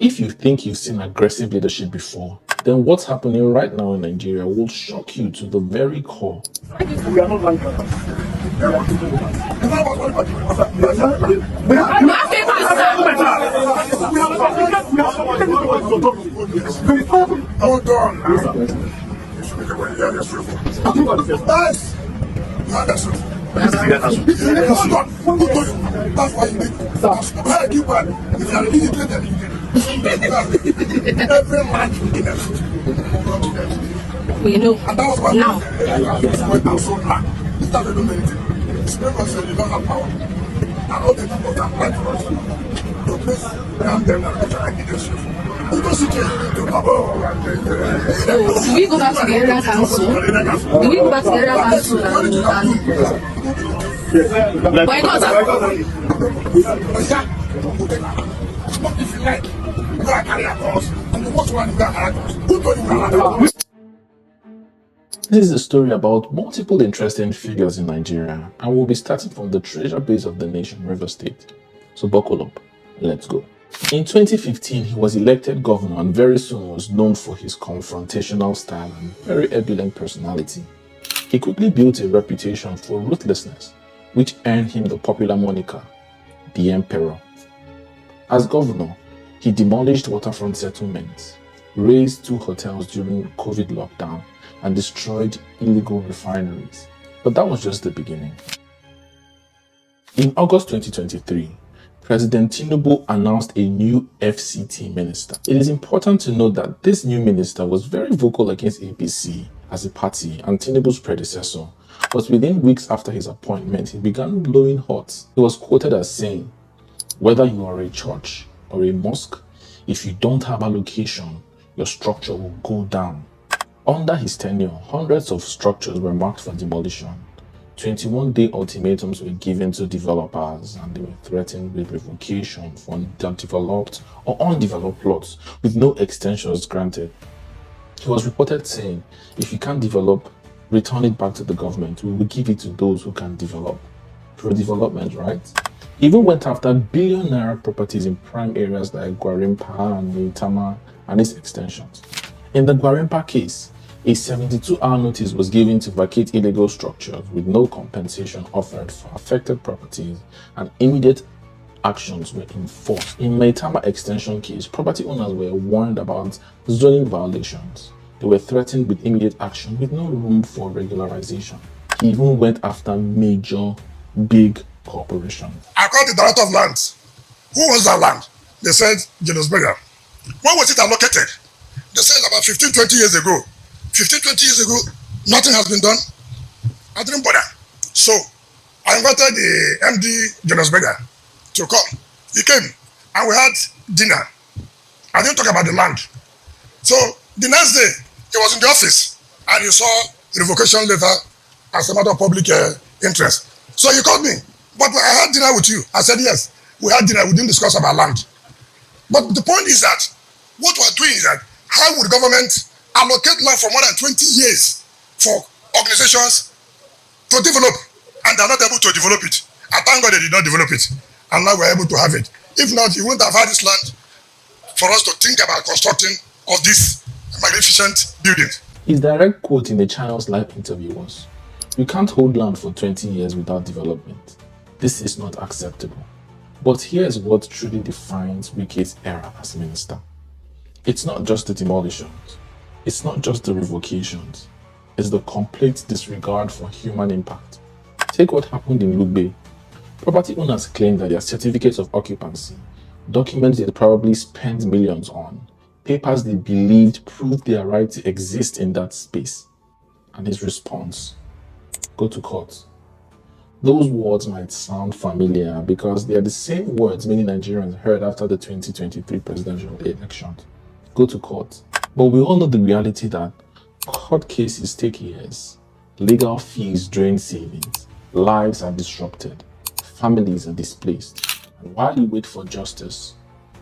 If you think you've seen aggressive leadership before, then what's happening right now in Nigeria will shock you to the very core. We are not like that. Hold on. That's why you need if you are educated, every man we know. And that was why now went out so hard. He started doing anything. Spirit was saying you don't have power. And all the people that fight for us. The place them that try to leadership. You don't see change. Do we go back to the area council? Do we go back to the area council why not? If you like, you gotta carry across. And the most one you gotta carry across. Who told you gotta carry across? This is a story about multiple interesting figures in Nigeria, and we'll be starting from the treasure base of the nation, River State. So buckle up, let's go. In 2015, he was elected governor and very soon was known for his confrontational style and very ebullient personality. He quickly built a reputation for ruthlessness, which earned him the popular moniker, the Emperor. As governor, he demolished waterfront settlements, razed 2 hotels during COVID lockdown, and destroyed illegal refineries. But that was just the beginning. In August 2023, President Tinubu announced a new FCT minister. It is important to note that this new minister was very vocal against APC as a party and Tinubu's predecessor, but within weeks after his appointment, he began blowing hot. He was quoted as saying, "Whether you are a church or a mosque, if you don't have allocation, your structure will go down." Under his tenure, hundreds of structures were marked for demolition. 21-day ultimatums were given to developers and they were threatened with revocation for underdeveloped or undeveloped plots with no extensions granted. He was reported saying, "If you can't develop, return it back to the government. We will give it to those who can develop." Pro-development, right? He even went after billion-naira properties in prime areas like Gwarimpa and Maitama and its extensions. In the Gwarimpa case, a 72-hour notice was given to vacate illegal structures with no compensation offered for affected properties, and immediate actions were enforced. In Maitama extension case, property owners were warned about zoning violations. They were threatened with immediate action with no room for regularization. He even went after major, big corporations. I called the director of lands. Who owns that land? They said, Julius Berger. When was it allocated? They said about 15-20 years ago. 15-20 years ago, nothing has been done. I didn't bother. So I invited the MD, Julius Berger, to come. He came and we had dinner. I didn't talk about the land. So the next day, he was in the office and he saw the revocation letter as a matter of public interest. So he called me. But I had dinner with you. I said, yes, we had dinner. We didn't discuss about land. But the point is that what we're doing is that how would government allocate land for more than 20 years for organizations to develop, and they're not able to develop it. I thank God they did not develop it, and now we're able to have it. If not, you wouldn't have had this land for us to think about constructing of this magnificent building. His direct quote in the channel's live interview was, "You can't hold land for 20 years without development. This is not acceptable." But here's what truly defines Wike's era as minister. It's not just the demolitions. It's not just the revocations. It's the complete disregard for human impact. Take what happened in Lugbe. Property owners claim that their certificates of occupancy, documents they probably spent millions on, papers they believed proved their right to exist in that space. And his response, go to court. Those words might sound familiar because they are the same words many Nigerians heard after the 2023 presidential elections. Go to court. But we all know the reality that court cases take years, legal fees drain savings, lives are disrupted, families are displaced, and while you wait for justice,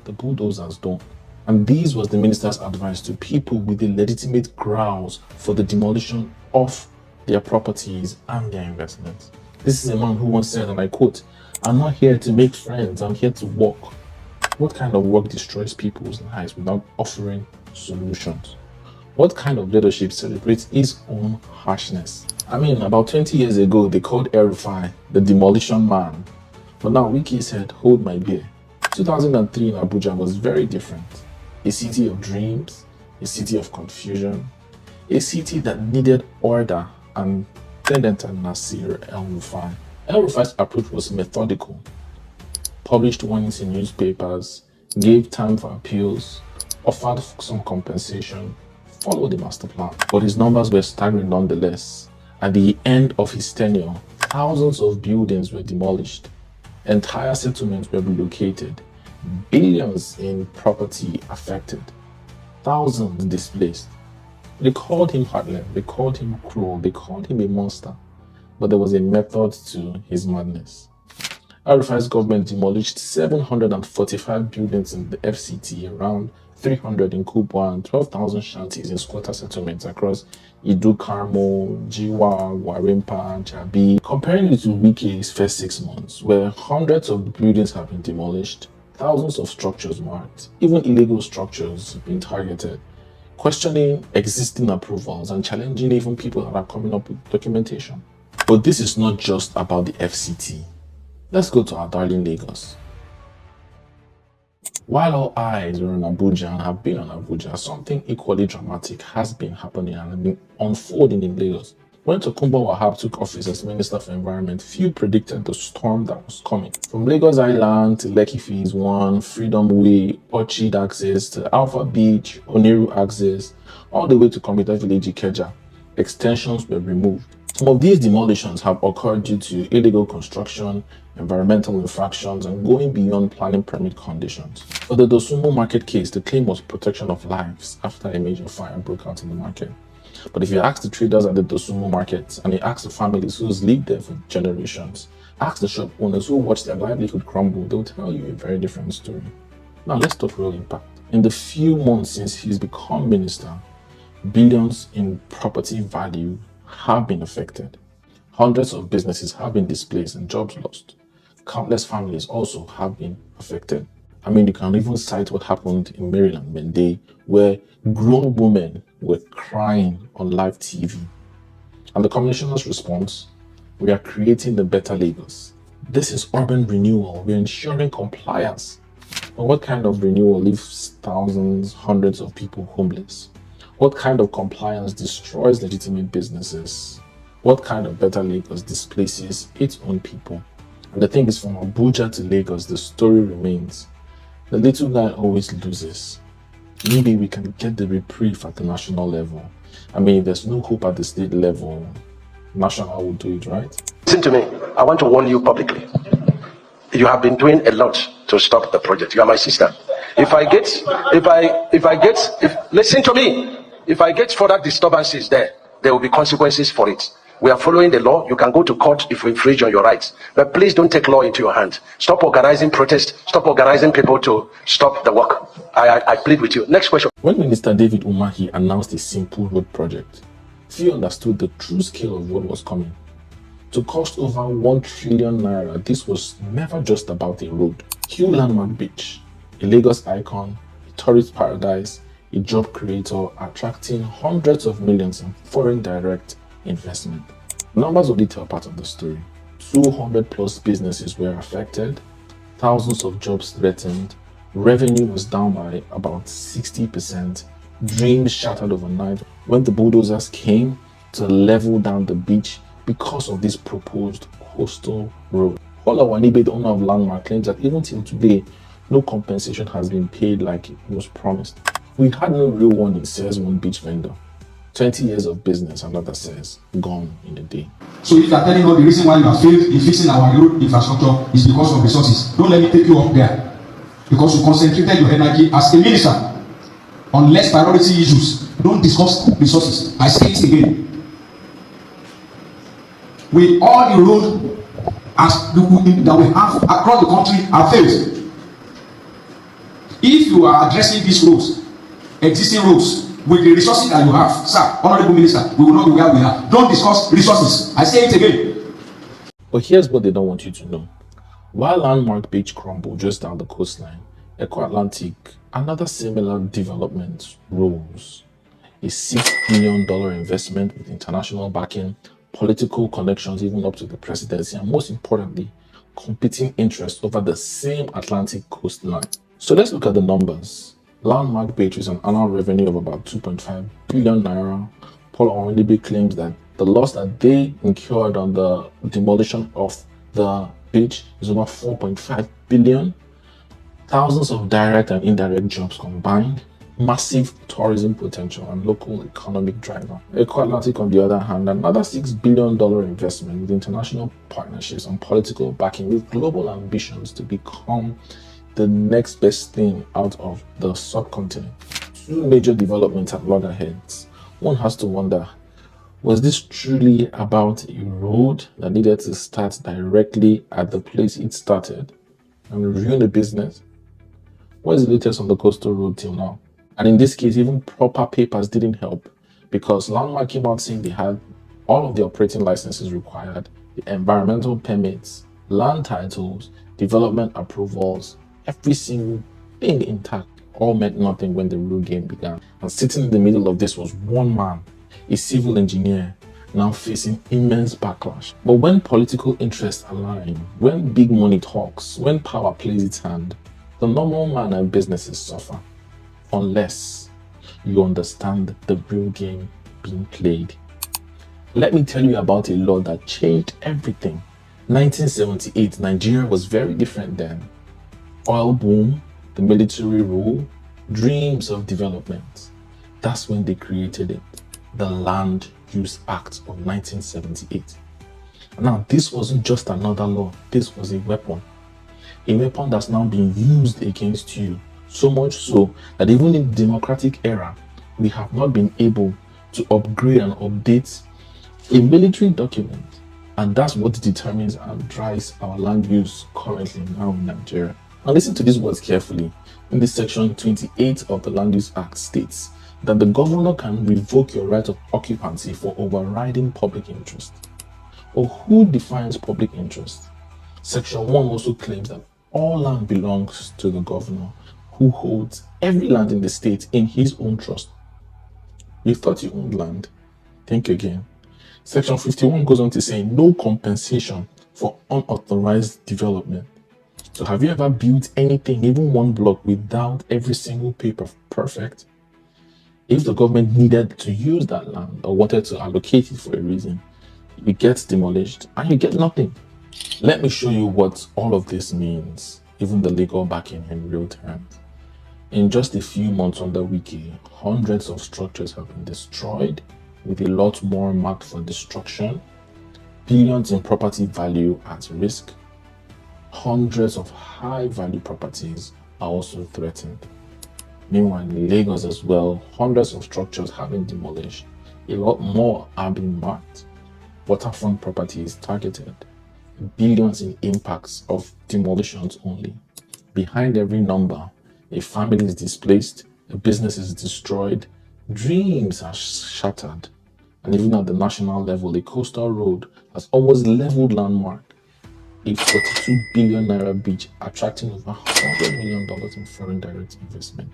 the bulldozers don't. And this was the minister's advice to people with the legitimate grounds for the demolition of their properties and their investments. This is a man who once said, and I quote, "I'm not here to make friends, I'm here to work." What kind of work destroys people's lives without offering solutions? What kind of leadership celebrates its own harshness? I mean, about 20 years ago, they called El-Rufai the demolition man. But now Wike said, hold my beer. 2003 in Abuja was very different. A city of dreams, a city of confusion, a city that needed order, and then entered Nasir El-Rufai. El-Rufai's approach was methodical, published warnings in newspapers, gave time for appeals, offered some compensation, followed the master plan. But his numbers were staggering nonetheless. At the end of his tenure, thousands of buildings were demolished, entire settlements were relocated, billions in property affected, thousands displaced. They called him heartless, they called him cruel, they called him a monster. But there was a method to his madness. El-Rufai's government demolished 745 buildings in the FCT, around 300 in Kubwa, and 12,000 shanties in squatter settlements across Idu Karmo, Jiwa, Warimpa, Jabi. Comparing it to Wike's first 6 months, where hundreds of buildings have been demolished, thousands of structures marked, even illegal structures being targeted, questioning existing approvals and challenging even people that are coming up with documentation. But this is not just about the FCT. Let's go to our darling Lagos. While all eyes were on Abuja and have been on Abuja, something equally dramatic has been happening and been unfolding in Lagos. When Tokunbo Wahab took office as Minister for Environment, few predicted the storm that was coming. From Lagos Island to Lekki Phase 1, Freedom Way, Orchid Access to Alpha Beach, Oniru Access, all the way to Computer Village Ikeja, extensions were removed. Some of these demolitions have occurred due to illegal construction, environmental infractions, and going beyond planning permit conditions. For the Dosumu market case, the claim was protection of lives after a major fire broke out in the market. But if you ask the traders at the Dosumu market, and you ask the families who's lived there for generations, ask the shop owners who watched their livelihood crumble, they'll tell you a very different story. Now let's talk real impact. In the few months since he's become minister, billions in property value have been affected. Hundreds of businesses have been displaced and jobs lost. Countless families also have been affected. I mean, you can even cite what happened in Maryland, Mende, where grown women were crying on live TV. And the commissioner's response: we are creating the better Lagos. This is urban renewal. We're ensuring compliance. But what kind of renewal leaves thousands, hundreds of people homeless? What kind of compliance destroys legitimate businesses? What kind of better Lagos displaces its own people? And the thing is, from Abuja to Lagos, the story remains. The little guy always loses. Maybe we can get the reprieve at the national level. I mean, if there's no hope at the state level, national will do it, right? Listen to me. I want to warn you publicly. You have been doing a lot to stop the project. You are my sister. Listen to me. If I get further disturbances there will be consequences for it. We are following the law. You can go to court if we infringe on your rights. But please don't take law into your hand. Stop organizing protests. Stop organizing people to stop the work. I plead with you. Next question. When Minister David Umahi announced a simple road project, few understood the true scale of what was coming. To cost over 1 trillion naira, this was never just about a road. Hugh Landmark Beach, a Lagos icon, a tourist paradise, a job creator, attracting hundreds of millions in foreign direct investment. Numbers only tell part of the story. 200 plus businesses were affected, thousands of jobs threatened, revenue was down by about 60%, dreams shattered overnight when the bulldozers came to level down the beach because of this proposed coastal road. Ola Wanibe, the owner of Landmark, claims that even till today, no compensation has been paid like it was promised. We had no real warning, says one beach vendor. 20 years of business, another says, gone in a day. So if you are telling us the reason why you have failed in fixing our road infrastructure is because of resources, don't let me take you up there. Because you concentrated your energy as a minister on less priority issues. Don't discuss resources. I say it again. With all the road that we have across the country are failed. If you are addressing these roads, existing roads, with the resources that you have, sir, honorable minister, we will not be where we are. Don't discuss resources. I say it again. But here's what they don't want you to know. While Landmark Beach crumbled just down the coastline, Eco-Atlantic, another similar development rose. A $6 billion investment with international backing, political connections even up to the presidency, and most importantly, competing interests over the same Atlantic coastline. So let's look at the numbers. Landmark beaches an annual revenue of about 2.5 billion naira. Paul Ownahomeng claims that the loss that they incurred on the demolition of the beach is over 4.5 billion. Thousands of direct and indirect jobs combined, massive tourism potential and local economic driver. Eco-Atlantic, on the other hand, another $6 billion investment with international partnerships and political backing with global ambitions to become the next best thing out of the subcontinent. Two major developments at loggerheads. One has to wonder, was this truly about a road that needed to start directly at the place it started and ruin the business? What is the latest on the coastal road till now? And in this case, even proper papers didn't help because Landmark came out saying they had all of the operating licenses required, the environmental permits, land titles, development approvals, every single thing intact. All meant nothing when the real game began. And sitting in the middle of this was one man, a civil engineer, now facing immense backlash. But when political interests align, when big money talks, when power plays its hand, the normal man and businesses suffer unless you understand the real game being played. Let me tell you about a law that changed everything. 1978, Nigeria was very different then. Oil boom, the military rule, dreams of development. That's when they created it, the Land Use Act of 1978. Now, this wasn't just another law, this was a weapon that's now being used against you. So much so that even in the democratic era, we have not been able to upgrade and update a military document. And that's what determines and drives our land use currently now in Nigeria. Now listen to these words carefully. In this section 28 of the Land Use Act states that the governor can revoke your right of occupancy for overriding public interest. Or who defines public interest? Section 1 also claims that all land belongs to the governor, who holds every land in the state in his own trust. You thought you owned land? Think again. Section 51 goes on to say no compensation for unauthorized development. So have you ever built anything, even one block, without every single paper perfect? If the government needed to use that land or wanted to allocate it for a reason, it gets demolished and you get nothing. Let me show you what all of this means, even the legal backing in real terms. In just a few months on the Wike, hundreds of structures have been destroyed, with a lot more marked for destruction, billions in property value at risk. Hundreds of high-value properties are also threatened. Meanwhile, in Lagos as well, hundreds of structures have been demolished. A lot more are being marked. Waterfront properties targeted. Billions in impacts of demolitions only. Behind every number, a family is displaced, a business is destroyed, dreams are shattered. And even at the national level, a coastal road has almost leveled Landmark, a 42 billion naira beach attracting over $100 million in foreign direct investment.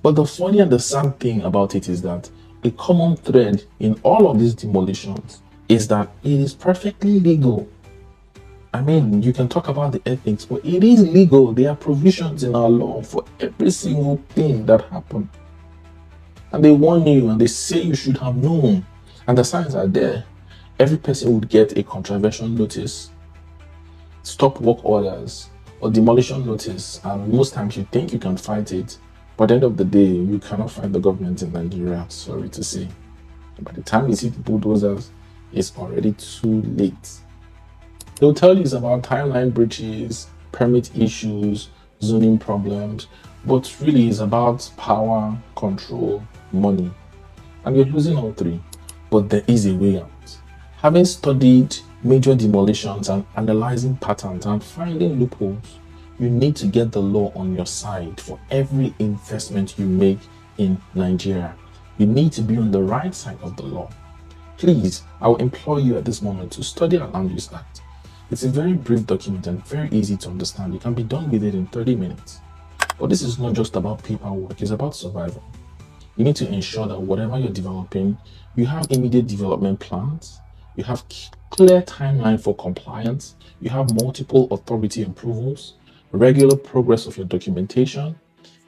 But the funny and the sad thing about it is that a common thread in all of these demolitions is that it is perfectly legal. I mean, you can talk about the ethics, but it is legal. There are provisions in our law for every single thing that happened. And they warn you and they say you should have known. And the signs are there. Every person would get a contravention notice, stop work orders, or demolition notice. And most times you think you can fight it, but at the end of the day, you cannot fight the government in Nigeria. Sorry to say. By the time you see the bulldozers, it's already too late. They'll tell you it's about timeline breaches, permit issues, zoning problems, but really it's about power, control, money. And you're losing all three. But there is a way out. Having studied major demolitions and analyzing patterns and finding loopholes, you need to get the law on your side for every investment you make in Nigeria. You need to be on the right side of the law. Please, I will implore you at this moment to study our Land Use Act. It's a very brief document and very easy to understand. You can be done with it in 30 minutes. But this is not just about paperwork, it's about survival. You need to ensure that whatever you're developing, you have immediate development plans, you have clear timeline for compliance, you have multiple authority approvals, regular progress of your documentation,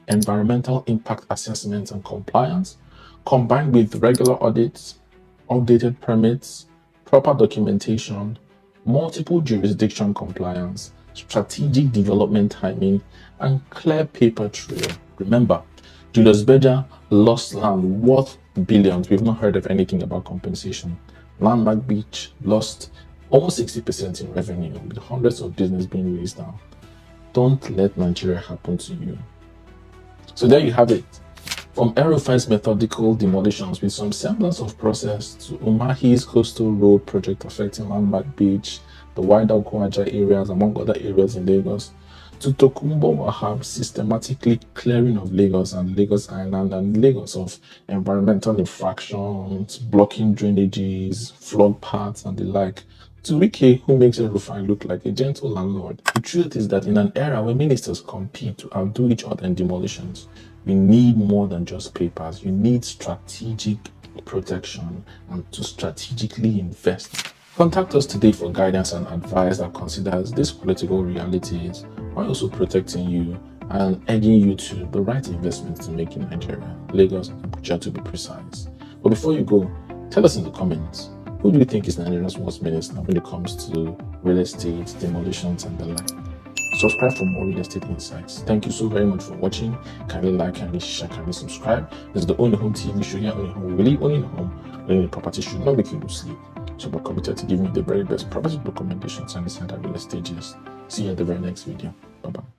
environmental impact assessments and compliance, combined with regular audits, updated permits, proper documentation, multiple jurisdiction compliance, strategic development timing, and clear paper trail. Remember, Julius Berger lost land worth billions. We've not heard of anything about compensation. Landmark Beach lost almost 60% in revenue, with hundreds of business being raised down. Don't let Nigeria happen to you. So there you have it. From Erufai's methodical demolitions with some semblance of process to Umahi's coastal road project affecting Landmark Beach, the wider Okwaja areas, among other areas in Lagos, to Tokumbo Wahab's systematically clearing of Lagos and Lagos Island and Lagos of environmental infractions, blocking drainages, flood paths and the like, to Wike, who makes Erufai look like a gentle landlord. The truth is that in an era where ministers compete to outdo each other in demolitions, we need more than just papers. You need strategic protection and to strategically invest. Contact us today for guidance and advice that considers these political realities while also protecting you and urging you to the right investments to make in Nigeria, Lagos and Abuja to be precise. But before you go, tell us in the comments, who do you think is Nigeria's worst minister when it comes to real estate, demolitions and the like? Subscribe for more real estate insights. Thank you so very much for watching. Kindly like, kindly share, kindly subscribe. This is the Ownahome.ng show here. Ownahome, we believe owning a home, owning a property should not make you lose sleep. So we're committed to giving you the very best property recommendations and insider real estate gist. See you at the very next video. Bye bye.